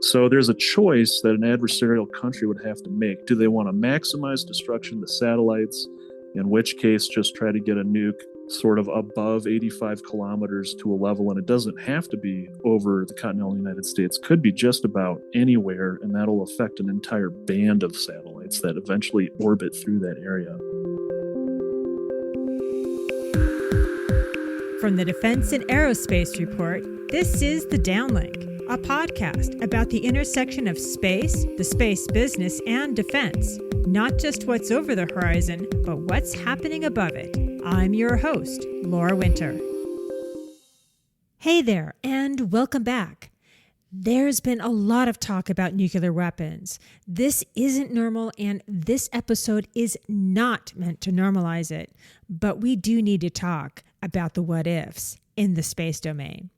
So there's a choice that an adversarial country would have to make. Do they want to maximize destruction to satellites, in which case just try to get a nuke sort of above 85 kilometers to a level, and it doesn't have to be over the continental United States, could be just about anywhere, and that'll affect an entire band of satellites that eventually orbit through that area. From the Defense and Aerospace Report, this is The Downlink, a podcast about the intersection of space, the space business, and defense. Not just what's over the horizon, but what's happening above it. I'm your host, Laura Winter. Hey there, and welcome back. There's been a lot of talk about nuclear weapons. This isn't normal, and this episode is not meant to normalize it. But we do need to talk about the what-ifs in the space domain.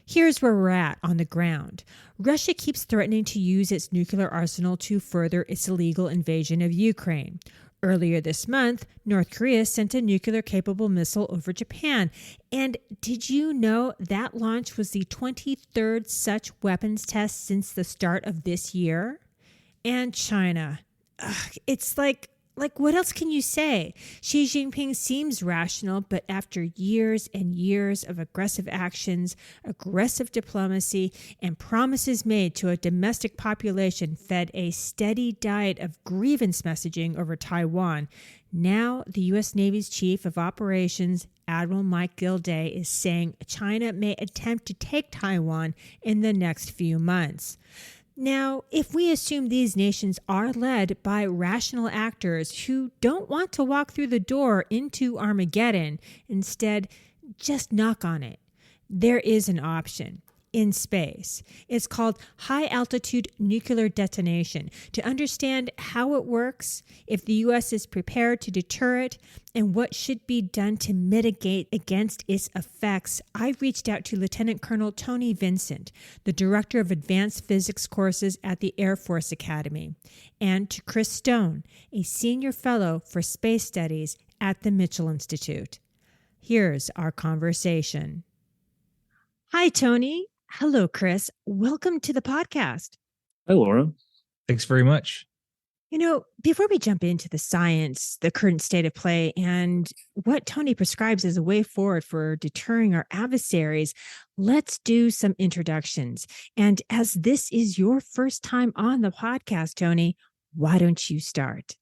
Here's where we're at on the ground. Russia keeps threatening to use its nuclear arsenal to further its illegal invasion of Ukraine. Earlier this month, North Korea sent a nuclear-capable missile over Japan. And did you know that launch was the 23rd such weapons test since the start of this year? And China. It's like what else can you say? Xi Jinping seems rational, but after years and years of aggressive actions, aggressive diplomacy, and promises made to a domestic population fed a steady diet of grievance messaging over Taiwan, now the U.S. Navy's Chief of Operations, Admiral Mike Gilday, is saying China may attempt to take Taiwan in the next few months. Now, if we assume these nations are led by rational actors who don't want to walk through the door into Armageddon, instead, just knock on it, there is an option in space. It's called high-altitude nuclear detonation. To understand how it works, if the U.S. is prepared to deter it, and what should be done to mitigate against its effects, I reached out to Lieutenant Colonel Tony Vincent, the Director of Advanced Physics Courses at the Air Force Academy, and to Chris Stone, a Senior Fellow for Space Studies at the Mitchell Institute. Here's our conversation. Hi, Tony. Hello, Chris. Welcome to the podcast. Hi, Laura. Thanks very much. You know, before we jump into the science, the current state of play, and what Tony prescribes as a way forward for deterring our adversaries, let's do some introductions. And as this is your first time on the podcast, Tony, why don't you start?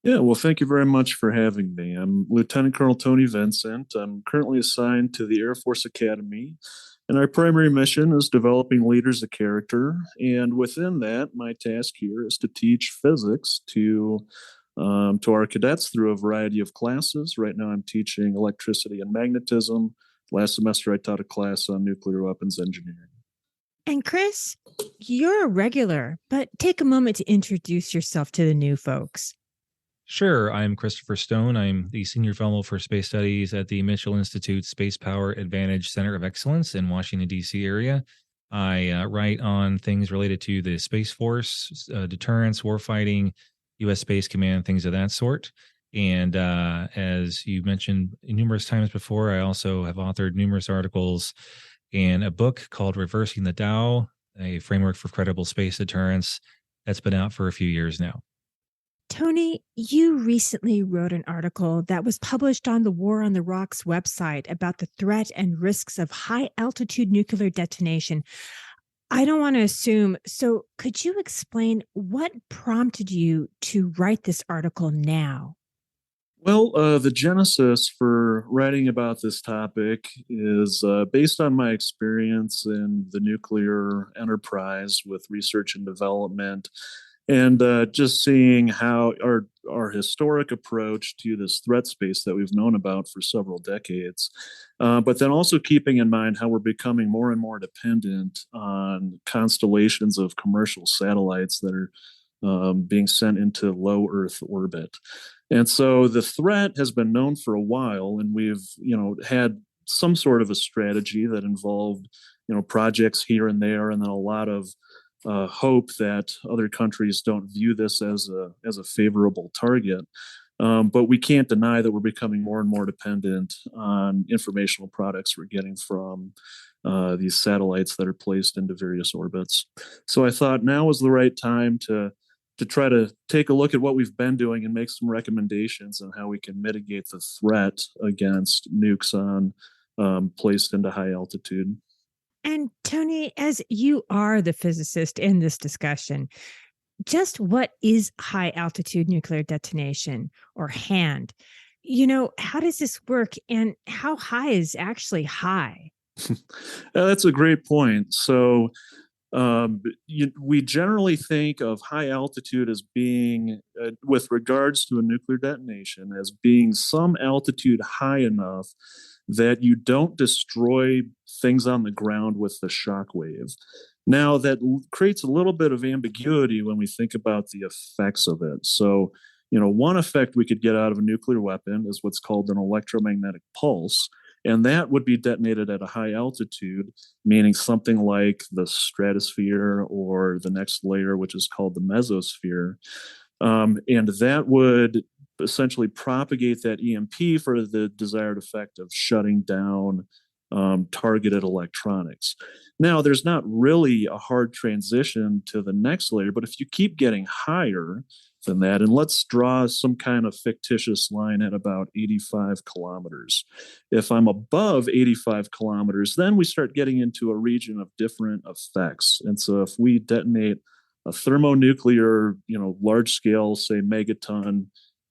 Yeah, well, thank you very much for having me. I'm Lieutenant Colonel Tony Vincent. I'm currently assigned to the Air Force Academy, and our primary mission is developing leaders of character. And within that, my task here is to teach physics to our cadets through a variety of classes. Right now, I'm teaching electricity and magnetism. Last semester, I taught a class on nuclear weapons engineering. And Chris, you're a regular, but take a moment to introduce yourself to the new folks. Sure. I'm Christopher Stone. I'm the Senior Fellow for Space Studies at the Mitchell Institute Space Power Advantage Center of Excellence in Washington, D.C. area. I write on things related to the Space Force, deterrence, warfighting, U.S. Space Command, things of that sort. And as you mentioned numerous times before, I also have authored numerous articles and a book called Reversing the Dow, a framework for credible space deterrence that's been out for a few years now. Tony, you recently wrote an article that was published on the War on the Rocks website about the threat and risks of high-altitude nuclear detonation. I don't want to assume, so could you explain what prompted you to write this article now? Well, the genesis for writing about this topic is based on my experience in the nuclear enterprise with research and development, and just seeing how our historic approach to this threat space that we've known about for several decades, but then also keeping in mind how we're becoming more and more dependent on constellations of commercial satellites that are being sent into low Earth orbit. And so the threat has been known for a while, and we've had some sort of a strategy that involved projects here and there, and then a lot of hope that other countries don't view this as a favorable target. But we can't deny that we're becoming more and more dependent on informational products we're getting from these satellites that are placed into various orbits. So I thought now was the right time to try to take a look at what we've been doing and make some recommendations on how we can mitigate the threat against nukes on placed into high altitude. And Tony, as you are the physicist in this discussion, just what is high altitude nuclear detonation or HAND? How does this work and how high is actually high? That's a great point. So we generally think of high altitude as being, with regards to a nuclear detonation, as being some altitude high enough that you don't destroy things on the ground with the shock wave. Now, that creates a little bit of ambiguity when we think about the effects of it. So, one effect we could get out of a nuclear weapon is what's called an electromagnetic pulse. And that would be detonated at a high altitude, meaning something like the stratosphere or the next layer, which is called the mesosphere. And that would essentially propagate that EMP for the desired effect of shutting down targeted electronics. Now, there's not really a hard transition to the next layer, but if you keep getting higher than that, and let's draw some kind of fictitious line at about 85 kilometers. If I'm above 85 kilometers, then we start getting into a region of different effects. And so if we detonate a thermonuclear, large scale, say megaton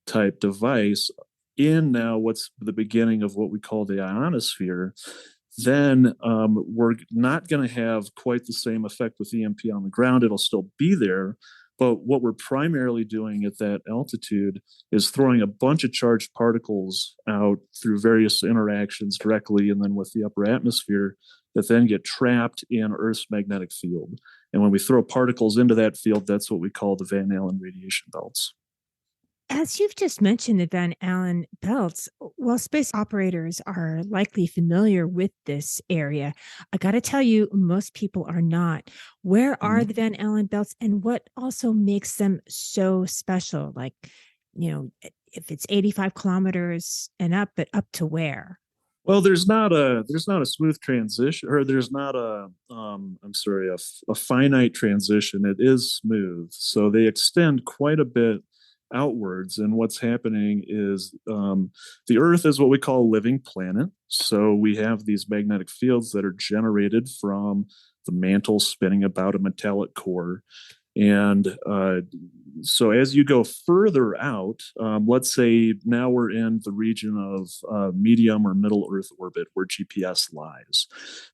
type device in now what's the beginning of what we call the ionosphere, then we're not going to have quite the same effect with EMP on the ground. It'll still be there. But what we're primarily doing at that altitude is throwing a bunch of charged particles out through various interactions directly and then with the upper atmosphere that then get trapped in Earth's magnetic field. And when we throw particles into that field, that's what we call the Van Allen radiation belts. As you've just mentioned the Van Allen belts, while space operators are likely familiar with this area, I got to tell you, most people are not. Where are the Van Allen belts and what also makes them so special? Like, if it's 85 kilometers and up, but up to where? Well, there's not a smooth transition, or there's not a finite transition. It is smooth, so they extend quite a bit outwards. And what's happening is the Earth is what we call a living planet. So we have these magnetic fields that are generated from the mantle spinning about a metallic core. And so as you go further out, let's say now we're in the region of medium or middle Earth orbit where GPS lies.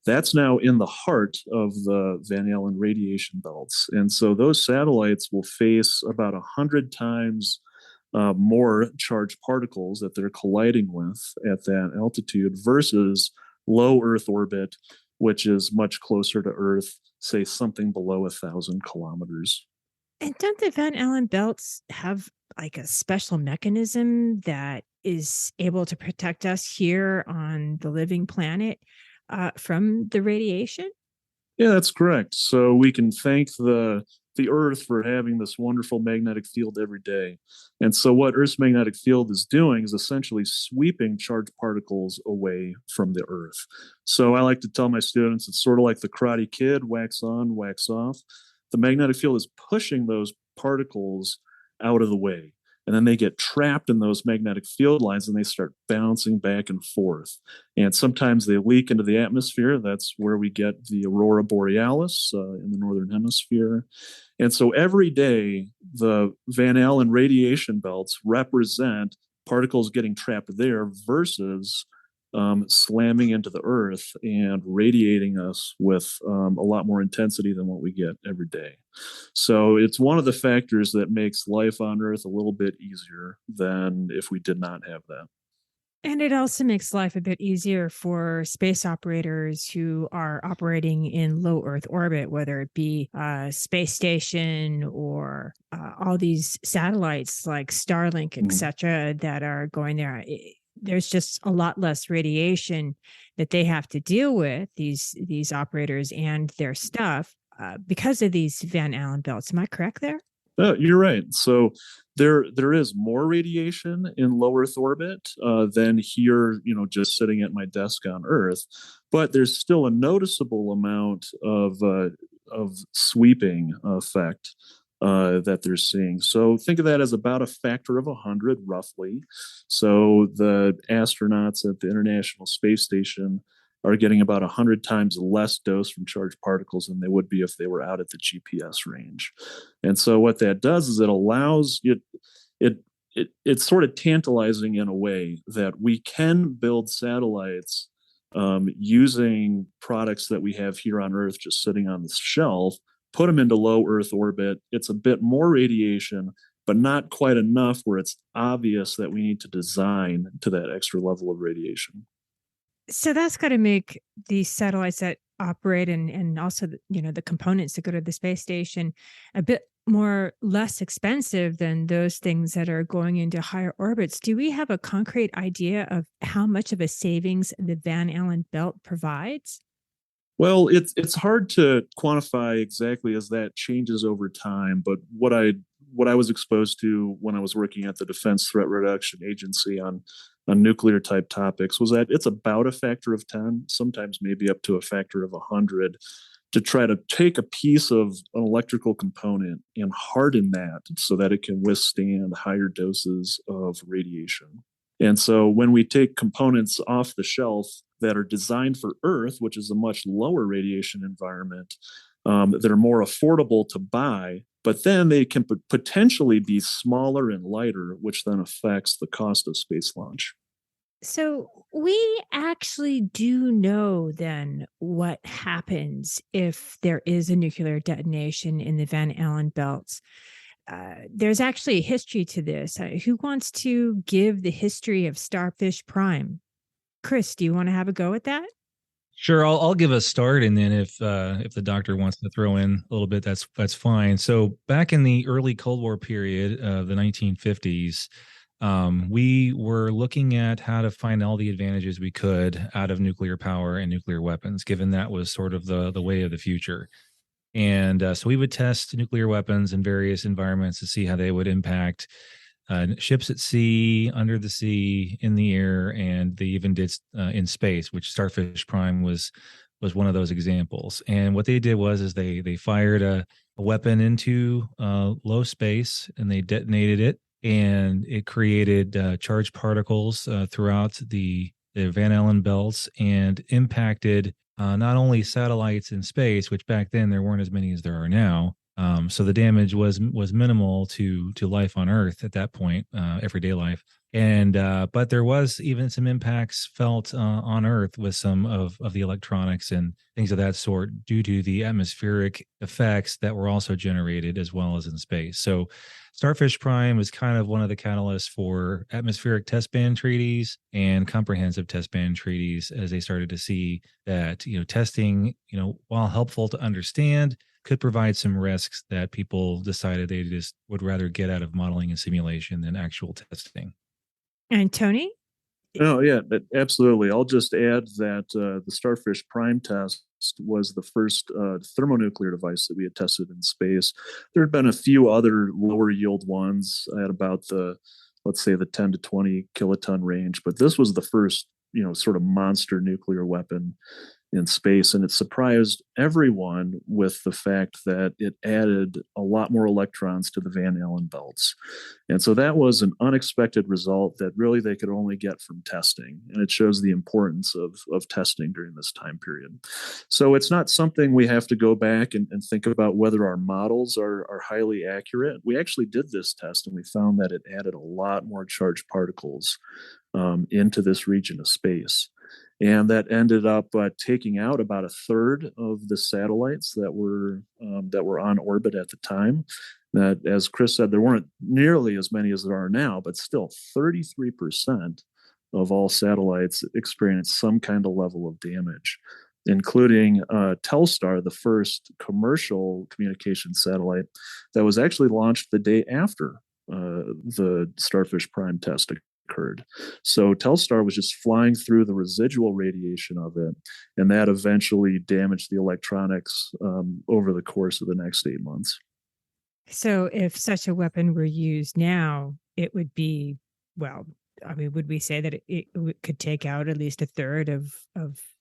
That's now in the heart of the Van Allen radiation belts. And so those satellites will face about 100 times more charged particles that they're colliding with at that altitude versus low Earth orbit, which is much closer to Earth, say something below 1,000 kilometers. And don't the Van Allen belts have like a special mechanism that is able to protect us here on the living planet from the radiation? Yeah, that's correct. So we can thank the Earth for having this wonderful magnetic field every day. And so what Earth's magnetic field is doing is essentially sweeping charged particles away from the Earth. So I like to tell my students it's sort of like the Karate Kid, wax on, wax off. The magnetic field is pushing those particles out of the way. And then they get trapped in those magnetic field lines and they start bouncing back and forth. And sometimes they leak into the atmosphere. That's where we get the aurora borealis in the northern hemisphere. And so every day, the Van Allen radiation belts represent particles getting trapped there versus slamming into the Earth and radiating us with a lot more intensity than what we get every day. So it's one of the factors that makes life on Earth a little bit easier than if we did not have that. And it also makes life a bit easier for space operators who are operating in low Earth orbit, whether it be a space station or all these satellites like Starlink, etc., that are going there. There's just a lot less radiation that they have to deal with, these operators and their stuff, because of these Van Allen belts. Am I correct there? You're right. So There is more radiation in low Earth orbit than here, just sitting at my desk on Earth, but there's still a noticeable amount of sweeping effect that they're seeing. So think of that as about a factor of 100, roughly. So the astronauts at the International Space Station are getting about 100 times less dose from charged particles than they would be if they were out at the GPS range. And so what that does is it allows it it's sort of tantalizing in a way that we can build satellites using products that we have here on Earth just sitting on the shelf, put them into low Earth orbit. It's a bit more radiation, but not quite enough where it's obvious that we need to design to that extra level of radiation. So that's got to make these satellites that operate and also the components that go to the space station a bit more less expensive than those things that are going into higher orbits. Do we have a concrete idea of how much of a savings the Van Allen belt provides? Well, it's hard to quantify exactly as that changes over time, but what I was exposed to when I was working at the Defense Threat Reduction Agency on nuclear type topics was that it's about a factor of 10, sometimes maybe up to a factor of 100, to try to take a piece of an electrical component and harden that so that it can withstand higher doses of radiation. And so when we take components off the shelf that are designed for Earth, which is a much lower radiation environment, that are more affordable to buy, but then they can potentially be smaller and lighter, which then affects the cost of space launch. So we actually do know then what happens if there is a nuclear detonation in the Van Allen belts. There's actually a history to this. Who wants to give the history of Starfish Prime? Chris, do you want to have a go at that? Sure, I'll give a start, and then if the doctor wants to throw in a little bit, that's fine. So back in the early Cold War period of the 1950s, we were looking at how to find all the advantages we could out of nuclear power and nuclear weapons, given that was sort of the way of the future. And so we would test nuclear weapons in various environments to see how they would impact ships at sea, under the sea, in the air, and they even did in space, which Starfish Prime was one of those examples. And what they did was they fired a weapon into low space and they detonated it, and it created charged particles throughout the Van Allen belts and impacted not only satellites in space, which back then there weren't as many as there are now. So the damage was minimal to life on Earth at that point, everyday life. And but there was even some impacts felt on Earth with some of the electronics and things of that sort due to the atmospheric effects that were also generated as well as in space. So Starfish Prime was kind of one of the catalysts for atmospheric test ban treaties and comprehensive test ban treaties as they started to see that testing, while helpful to understand, could provide some risks that people decided they just would rather get out of modeling and simulation than actual testing. And Tony? Oh, yeah, absolutely. I'll just add that the Starfish Prime test was the first thermonuclear device that we had tested in space. There had been a few other lower yield ones at about let's say, the 10 to 20 kiloton range, but this was the first, sort of monster nuclear weapon in space. And it surprised everyone with the fact that it added a lot more electrons to the Van Allen belts. And so that was an unexpected result that really they could only get from testing. And it shows the importance of testing during this time period. So it's not something we have to go back and think about whether our models are highly accurate. We actually did this test and we found that it added a lot more charged particles into this region of space. And that ended up taking out about a third of the satellites that were on orbit at the time. That, as Chris said, there weren't nearly as many as there are now, but still 33% of all satellites experienced some kind of level of damage, including Telstar, the first commercial communication satellite that was actually launched the day after the Starfish Prime test occurred. So Telstar was just flying through the residual radiation of it, and that eventually damaged the electronics over the course of the next 8 months. So if such a weapon were used now, it would be, well, I mean, would we say that could take out at least a third of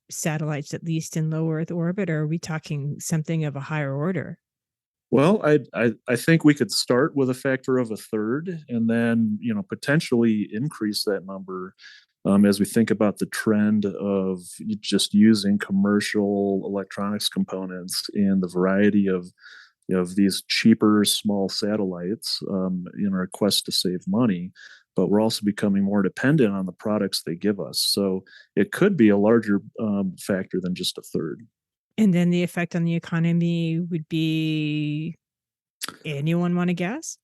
satellites, at least in low Earth orbit, or are we talking something of a higher order? Well, I think we could start with a factor of a third, and then potentially increase that number as we think about the trend of just using commercial electronics components and the variety of these cheaper small satellites in our quest to save money. But we're also becoming more dependent on the products they give us. So it could be a larger factor than just a third. And then the effect on the economy would be, anyone want to guess?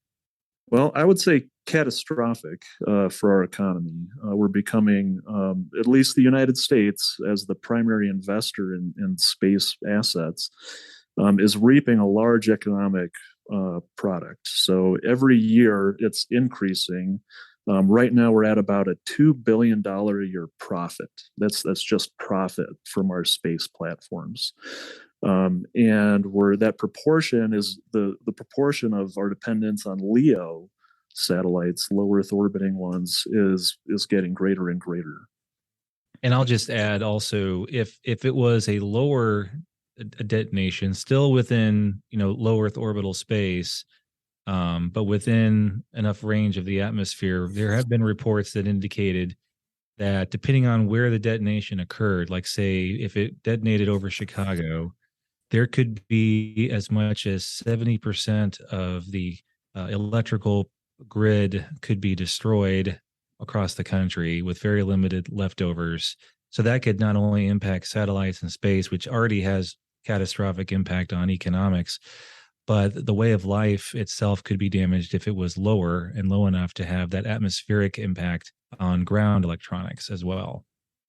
Well, I would say catastrophic for our economy. We're becoming, at least the United States, as the primary investor in space assets, is reaping a large economic product. So every year it's increasing. Right now we're at about a $2 billion a year profit. That's just profit from our space platforms. And where that proportion is the proportion of our dependence on LEO satellites, low Earth orbiting ones, is getting greater and greater. And I'll just add also, if it was a lower detonation, still within low Earth orbital space, but within enough range of the atmosphere, there have been reports that indicated that depending on where the detonation occurred, like say if it detonated over Chicago, there could be as much as 70% of the electrical grid could be destroyed across the country with very limited leftovers. So that could not only impact satellites and space, which already has catastrophic impact on economics, but the way of life itself could be damaged if it was lower and low enough to have that atmospheric impact on ground electronics as well.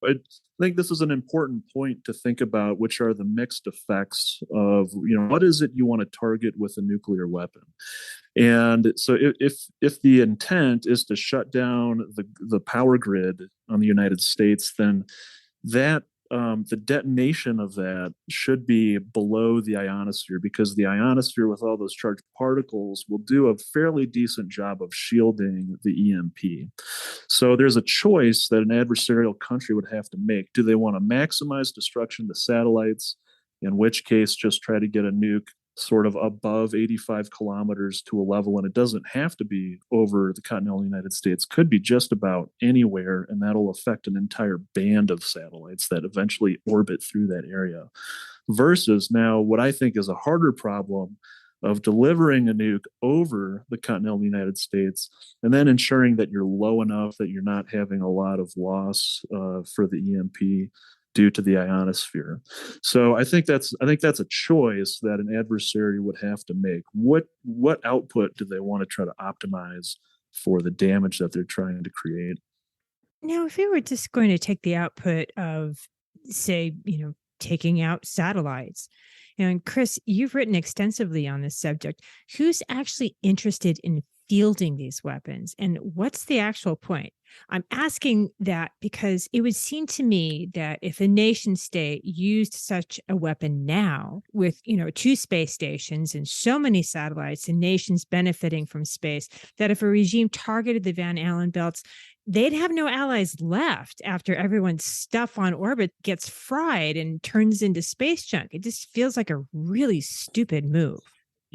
I think this is an important point to think about, which are the mixed effects of, what is it you want to target with a nuclear weapon? And so if the intent is to shut down the power grid on the United States, then that the detonation of that should be below the ionosphere, because the ionosphere with all those charged particles will do a fairly decent job of shielding the EMP. So there's a choice that an adversarial country would have to make. Do they want to maximize destruction to satellites, in which case just try to get a nuke sort of above 85 kilometers to a level, and it doesn't have to be over the continental United States, could be just about anywhere, and that'll affect an entire band of satellites that eventually orbit through that area. Versus now what I think is a harder problem of delivering a nuke over the continental United States and then ensuring that you're low enough that you're not having a lot of loss for the EMP due to the ionosphere. So I think that's a choice that an adversary would have to make. What output do they want to try to optimize for the damage that they're trying to create? Now, if we were just going to take the output of, say, taking out satellites, and Chris, you've written extensively on this subject. Who's actually interested in fielding these weapons, and what's the actual point? I'm asking that because it would seem to me that if a nation state used such a weapon now with, two space stations and so many satellites and nations benefiting from space, that if a regime targeted the Van Allen belts, they'd have no allies left after everyone's stuff on orbit gets fried and turns into space junk. It just feels like a really stupid move.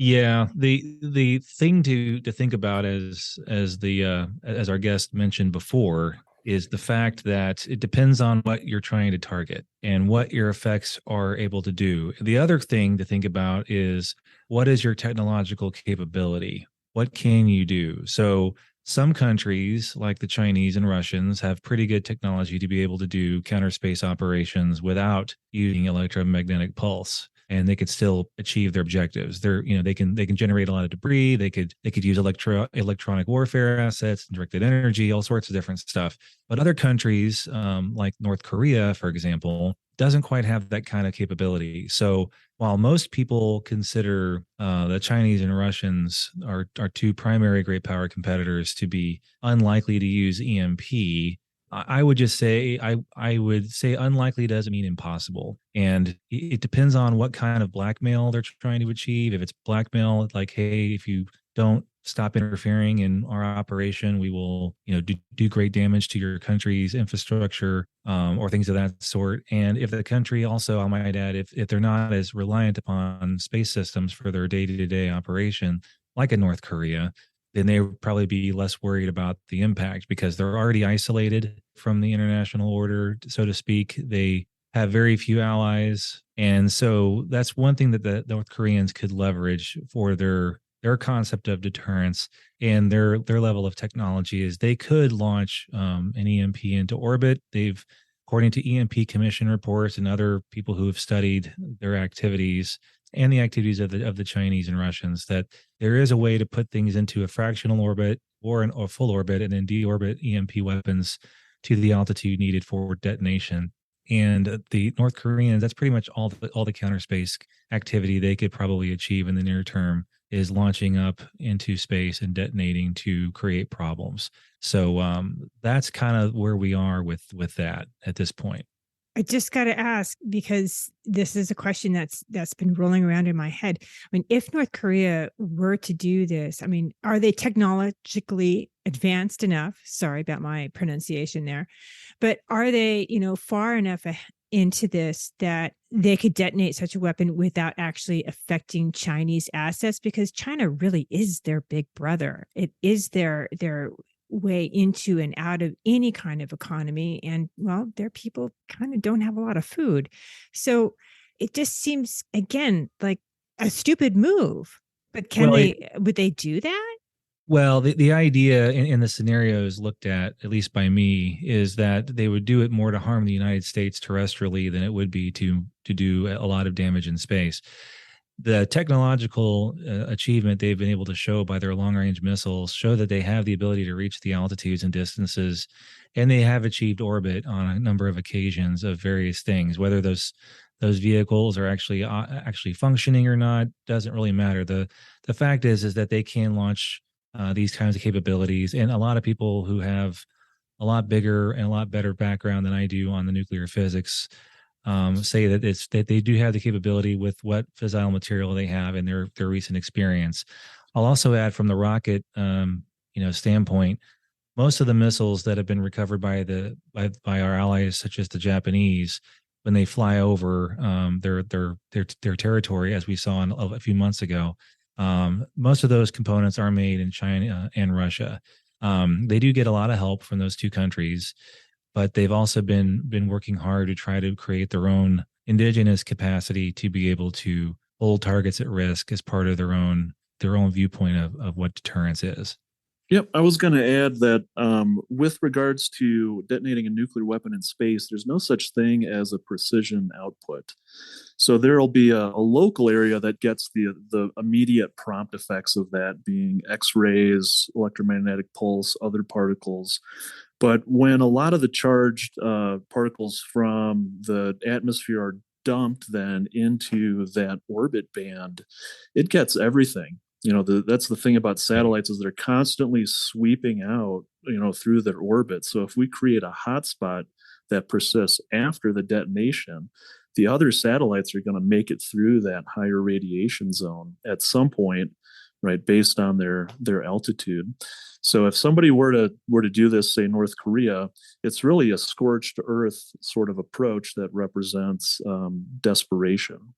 Yeah, the thing to think about as our guest mentioned before is the fact that it depends on what you're trying to target and what your effects are able to do. The other thing to think about is, what is your technological capability? What can you do? So some countries like the Chinese and Russians have pretty good technology to be able to do counter space operations without using electromagnetic pulse, and they could still achieve their objectives. They can generate a lot of debris. They could use electronic warfare assets, directed energy, all sorts of different stuff. But other countries, like North Korea, for example, doesn't quite have that kind of capability. So while most people consider the Chinese and Russians are two primary great power competitors to be unlikely to use EMP, I would just say I would say unlikely doesn't mean impossible, and it depends on what kind of blackmail they're trying to achieve. If it's blackmail, like, hey, if you don't stop interfering in our operation, we will, do great damage to your country's infrastructure, or things of that sort. And if the country also, I might add, if they're not as reliant upon space systems for their day-to-day operation, like a North Korea, then they would probably be less worried about the impact because they're already isolated from the international order, so to speak. They have very few allies. And so that's one thing that the North Koreans could leverage for their concept of deterrence and their level of technology is they could launch an EMP into orbit. They've, according to EMP Commission reports and other people who have studied their activities and the activities of the Chinese and Russians, that there is a way to put things into a fractional orbit or a full orbit and then deorbit EMP weapons to the altitude needed for detonation. And the North Koreans, that's pretty much all the counter space activity they could probably achieve in the near term is launching up into space and detonating to create problems. So that's kind of where we are with that at this point. I just got to ask because this is a question that's been rolling around in my head. I mean, if North Korea were to do this, I mean, are they technologically advanced enough? Sorry about my pronunciation there, but are they, far enough into this that they could detonate such a weapon without actually affecting Chinese assets? Because China really is their big brother. It is their way into and out of any kind of economy. And well, their people kind of don't have a lot of food. So it just seems, again, like a stupid move. But Well, would they do that? Well, the idea in the scenarios looked at least by me, is that they would do it more to harm the United States terrestrially than it would be to do a lot of damage in space. The technological achievement they've been able to show by their long range missiles show that they have the ability to reach the altitudes and distances, and they have achieved orbit on a number of occasions of various things. Whether those vehicles are actually functioning or not doesn't really matter. The fact is that they can launch these kinds of capabilities, and a lot of people who have a lot bigger and a lot better background than I do on the nuclear physics say that they do have the capability with what fissile material they have in their recent experience. I'll also add, from the rocket standpoint, most of the missiles that have been recovered by our allies, such as the Japanese, when they fly over their territory, as we saw a few months ago, most of those components are made in China and Russia. They do get a lot of help from those two countries, but they've also been working hard to try to create their own indigenous capacity to be able to hold targets at risk as part of their own viewpoint of what deterrence is. Yep, I was going to add that with regards to detonating a nuclear weapon in space, there's no such thing as a precision output. So there'll be a local area that gets the immediate prompt effects of that, being X-rays, electromagnetic pulse, other particles. But when a lot of the charged particles from the atmosphere are dumped then into that orbit band, it gets everything. That's the thing about satellites, is they're constantly sweeping out, through their orbit. So if we create a hotspot that persists after the detonation, the other satellites are going to make it through that higher radiation zone at some point, right, based on their altitude. So if somebody were to do this, say North Korea, it's really a scorched earth sort of approach that represents desperation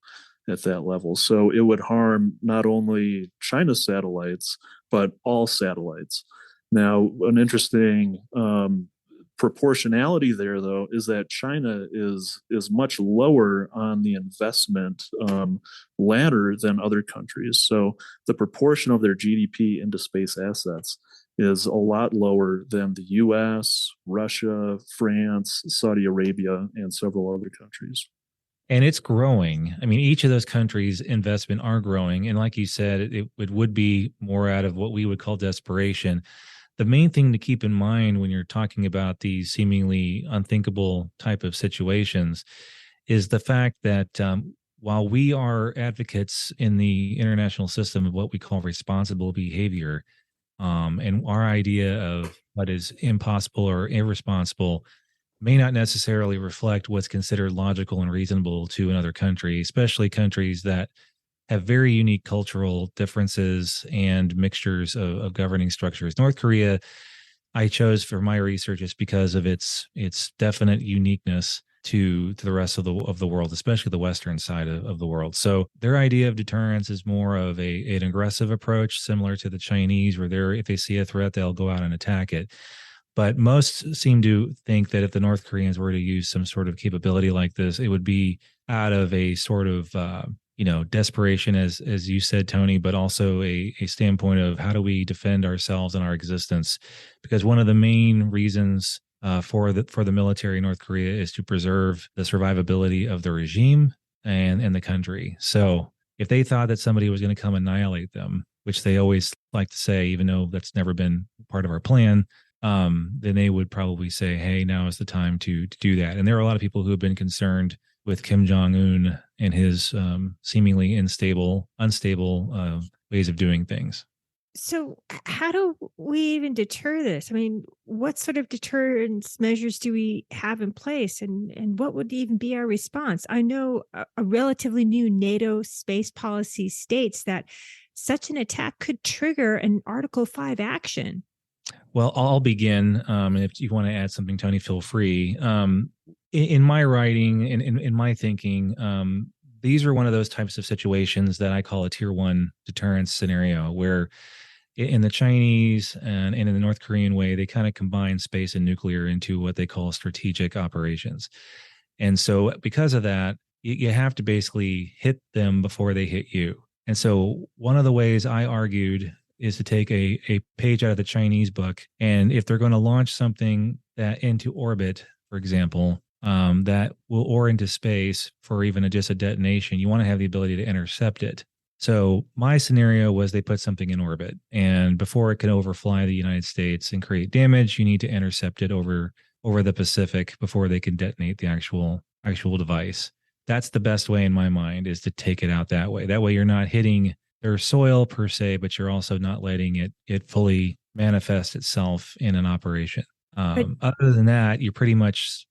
at that level. So it would harm not only China's satellites, but all satellites. Now, an interesting proportionality there, though, is that China is much lower on the investment ladder than other countries. So the proportion of their GDP into space assets is a lot lower than the US, Russia, France, Saudi Arabia, and several other countries. And it's growing. I mean, each of those countries' investment are growing. And like you said, it would be more out of what we would call desperation. The main thing to keep in mind when you're talking about these seemingly unthinkable type of situations is the fact that while we are advocates in the international system of what we call responsible behavior, And our idea of what is impossible or irresponsible may not necessarily reflect what's considered logical and reasonable to another country, especially countries that have very unique cultural differences and mixtures of governing structures. North Korea, I chose for my research just because of its definite uniqueness to the rest of the world, especially the Western side of the world. So their idea of deterrence is more of an aggressive approach, similar to the Chinese, where if they see a threat, they'll go out and attack it. But most seem to think that if the North Koreans were to use some sort of capability like this, it would be out of a sort of desperation, as you said, Tony, but also a standpoint of how do we defend ourselves and our existence? Because one of the main reasons for the military in North Korea is to preserve the survivability of the regime and the country. So if they thought that somebody was going to come annihilate them, which they always like to say, even though that's never been part of our plan, then they would probably say, hey, now is the time to do that. And there are a lot of people who have been concerned with Kim Jong-un and his seemingly unstable ways of doing things. So, how do we even deter this? I mean, what sort of deterrence measures do we have in place, and what would even be our response? I know a relatively new NATO space policy states that such an attack could trigger an Article 5 action. Well, I'll begin. And if you want to add something, Tony, feel free. In my writing, in my thinking, these are one of those types of situations that I call a tier one deterrence scenario, where in the Chinese and in the North Korean way, they kind of combine space and nuclear into what they call strategic operations. And so because of that, you have to basically hit them before they hit you. And so one of the ways I argued is to take a page out of the Chinese book. And if they're going to launch something that into orbit, for example, that will, or into space for even just a detonation, you want to have the ability to intercept it. So my scenario was they put something in orbit, and before it can overfly the United States and create damage, you need to intercept it over the Pacific before they can detonate the actual device. That's the best way in my mind, is to take it out that way. That way you're not hitting their soil per se, but you're also not letting it fully manifest itself in an operation. Other than that, you're pretty much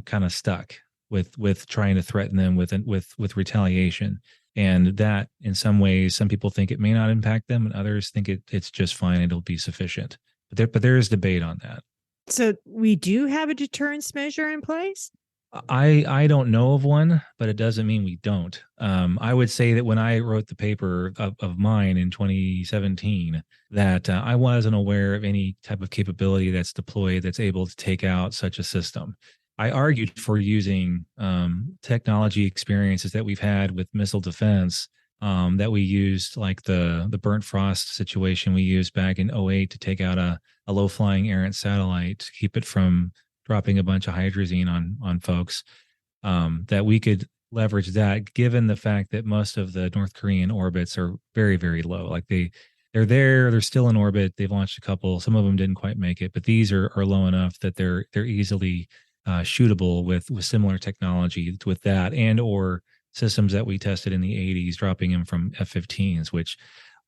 kind of stuck with trying to threaten them with retaliation. And that, in some ways, some people think it may not impact them, and others think it's just fine. It'll be sufficient. But there is debate on that. So we do have a deterrence measure in place? I don't know of one, but it doesn't mean we don't. I would say that when I wrote the paper of mine in 2017, that I wasn't aware of any type of capability that's deployed that's able to take out such a system. I argued for using technology experiences that we've had with missile defense, that we used, like the burnt frost situation we used back in '08 to take out a low flying errant satellite to keep it from dropping a bunch of hydrazine on folks, that we could leverage that, given the fact that most of the North Korean orbits are very, very low. Like they're still in orbit. They've launched a couple. Some of them didn't quite make it, but these are low enough that they're easily shootable with similar technology with that, and or systems that we tested in the 80s, dropping them from F-15s, which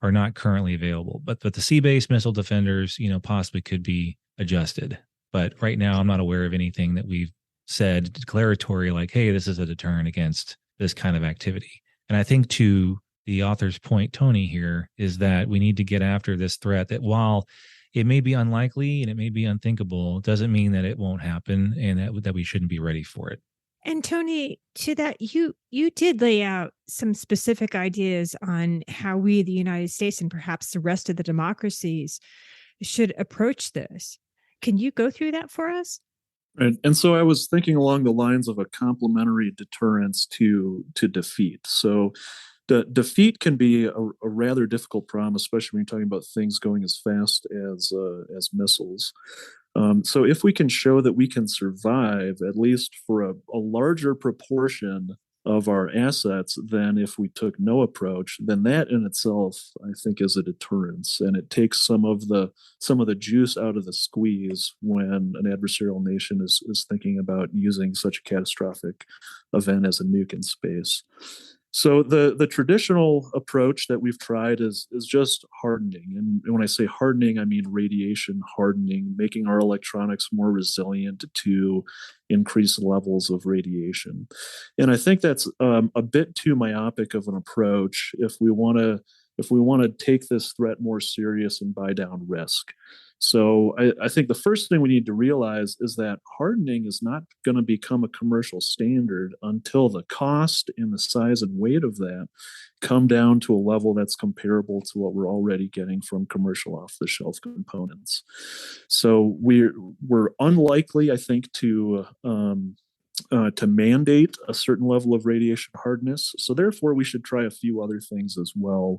are not currently available. But the sea-based missile defenders, possibly could be adjusted. But right now, I'm not aware of anything that we've said declaratory, like, hey, this is a deterrent against this kind of activity. And I think, to the author's point, Tony, here, is that we need to get after this threat, that while it may be unlikely and it may be unthinkable, it doesn't mean that it won't happen, and that we shouldn't be ready for it. And Tony, to that, you did lay out some specific ideas on how we, the United States, and perhaps the rest of the democracies, should approach this. Can you go through that for us? Right. And so I was thinking along the lines of a complementary deterrence to defeat. So defeat can be a rather difficult problem, especially when you're talking about things going as fast as missiles. So if we can show that we can survive, at least for a larger proportion of our assets than if we took no approach, then that in itself, I think, is a deterrence, and it takes some of the juice out of the squeeze when an adversarial nation is thinking about using such a catastrophic event as a nuke in space. So the traditional approach that we've tried is just hardening, and when I say hardening, I mean radiation hardening, making our electronics more resilient to increased levels of radiation. And I think that's a bit too myopic of an approach if we want to take this threat more serious and buy down risk. So I think the first thing we need to realize is that hardening is not going to become a commercial standard until the cost and the size and weight of that come down to a level that's comparable to what we're already getting from commercial off-the-shelf components. So we're unlikely, I think, to mandate a certain level of radiation hardness. So therefore, we should try a few other things as well,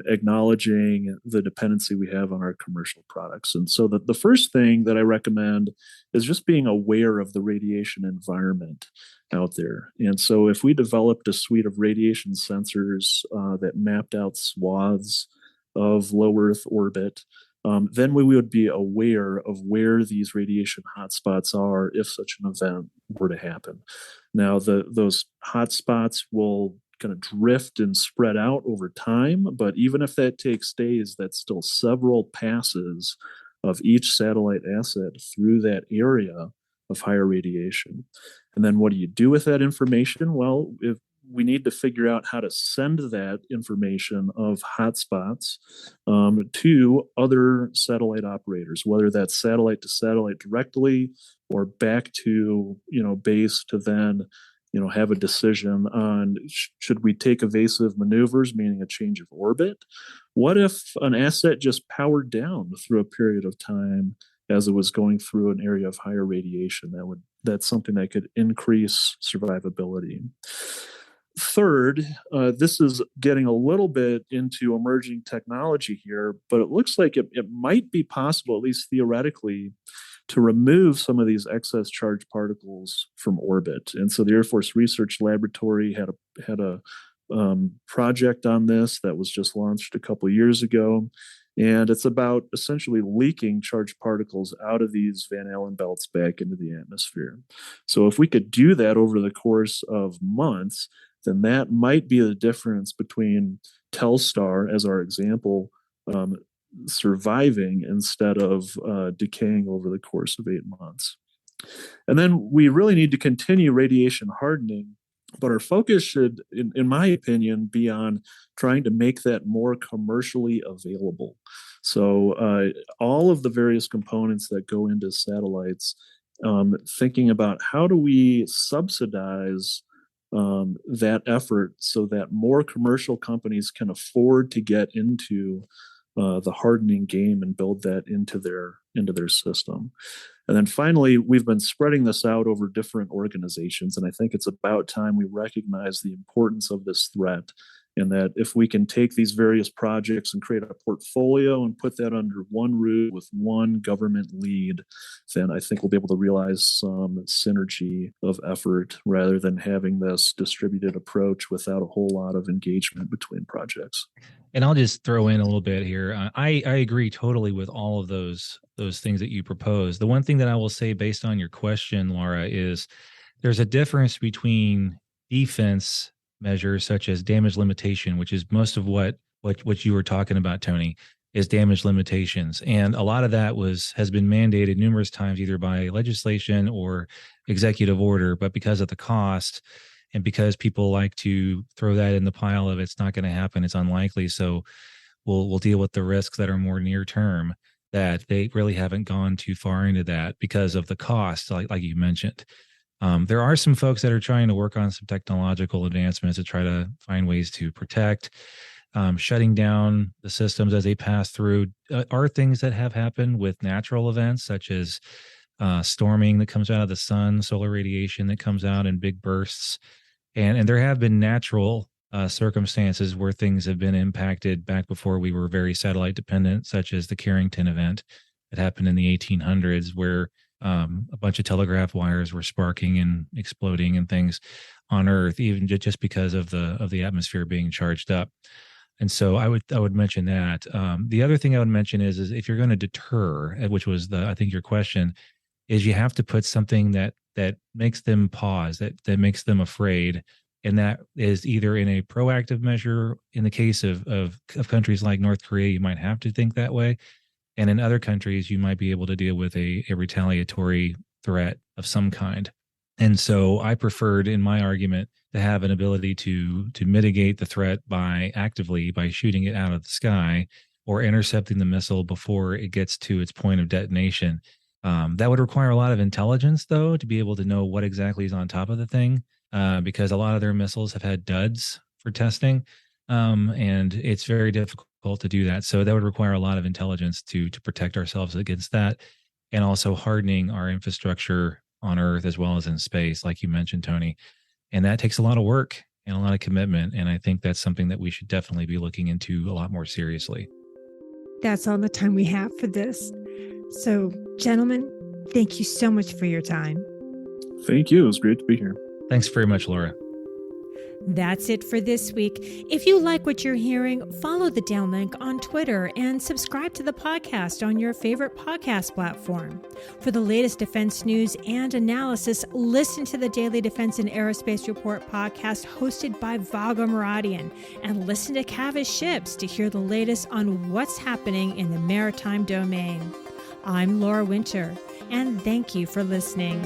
acknowledging the dependency we have on our commercial products. And so the first thing that I recommend is just being aware of the radiation environment out there. And so if we developed a suite of radiation sensors that mapped out swaths of low Earth orbit, then we would be aware of where these radiation hotspots are if such an event were to happen. Now, those hotspots will kind of drift and spread out over time, but even if that takes days, that's still several passes of each satellite asset through that area of higher radiation. And then what do you do with that information? Well, if we need to figure out how to send that information of hotspots to other satellite operators, whether that's satellite to satellite directly or back to base to then have a decision on should we take evasive maneuvers, meaning a change of orbit. What if an asset just powered down through a period of time as it was going through an area of higher radiation? That's something that could increase survivability. Third, this is getting a little bit into emerging technology here, but it looks like it might be possible, at least theoretically, to remove some of these excess charged particles from orbit. And so the Air Force Research Laboratory had a project on this that was just launched a couple of years ago. And it's about essentially leaking charged particles out of these Van Allen belts back into the atmosphere. So if we could do that over the course of months, then that might be the difference between Telstar, as our example, surviving instead of decaying over the course of 8 months. And then we really need to continue radiation hardening, but our focus should, in my opinion, be on trying to make that more commercially available. So all of the various components that go into satellites, thinking about how do we subsidize that effort so that more commercial companies can afford to get into the hardening game and build that into their system. And then finally, we've been spreading this out over different organizations, and I think it's about time we recognize the importance of this threat, and that if we can take these various projects and create a portfolio and put that under one roof with one government lead, then I think we'll be able to realize some synergy of effort rather than having this distributed approach without a whole lot of engagement between projects. And I'll just throw in a little bit here. I agree totally with all of those things that you propose. The one thing that I will say based on your question, Laura, is there's a difference between defense measures such as damage limitation, which is most of what you were talking about, Tony, is damage limitations. And a lot of that has been mandated numerous times, either by legislation or executive order, but because of the cost and because people like to throw that in the pile of it's not going to happen, it's unlikely. So we'll deal with the risks that are more near term, that they really haven't gone too far into that because of the cost, like you mentioned. There are some folks that are trying to work on some technological advancements to try to find ways to protect. Shutting down the systems as they pass through are things that have happened with natural events, such as storming that comes out of the sun, solar radiation that comes out in big bursts. And there have been natural circumstances where things have been impacted back before we were very satellite dependent, such as the Carrington event that happened in the 1800s, where a bunch of telegraph wires were sparking and exploding and things on Earth, even just because of the atmosphere being charged up. And so I would mention that. The other thing I would mention is if you're going to deter, which was I think your question, is you have to put something that makes them pause, that makes them afraid, And that is either in a proactive measure. In the case of countries like North Korea, you might have to think that way. And in other countries, you might be able to deal with a retaliatory threat of some kind. And so I preferred in my argument to have an ability to mitigate the threat by shooting it out of the sky or intercepting the missile before it gets to its point of detonation. That would require a lot of intelligence, though, to be able to know what exactly is on top of the thing, because a lot of their missiles have had duds for testing, and it's very difficult to do that. So that would require a lot of intelligence to protect ourselves against that, and also hardening our infrastructure on Earth as well as in space, like you mentioned, Tony. And that takes a lot of work and a lot of commitment. And I think that's something that we should definitely be looking into a lot more seriously. That's all the time we have for this. So, gentlemen, thank you so much for your time. Thank you. It was great to be here. Thanks very much, Laura. That's it for this week. If you like what you're hearing, follow the Downlink on Twitter and subscribe to the podcast on your favorite podcast platform. For the latest defense news and analysis, listen to the Daily Defense and Aerospace Report podcast hosted by Vago Muradian, and listen to Cavis Ships to hear the latest on what's happening in the maritime domain. I'm Laura Winter, and thank you for listening.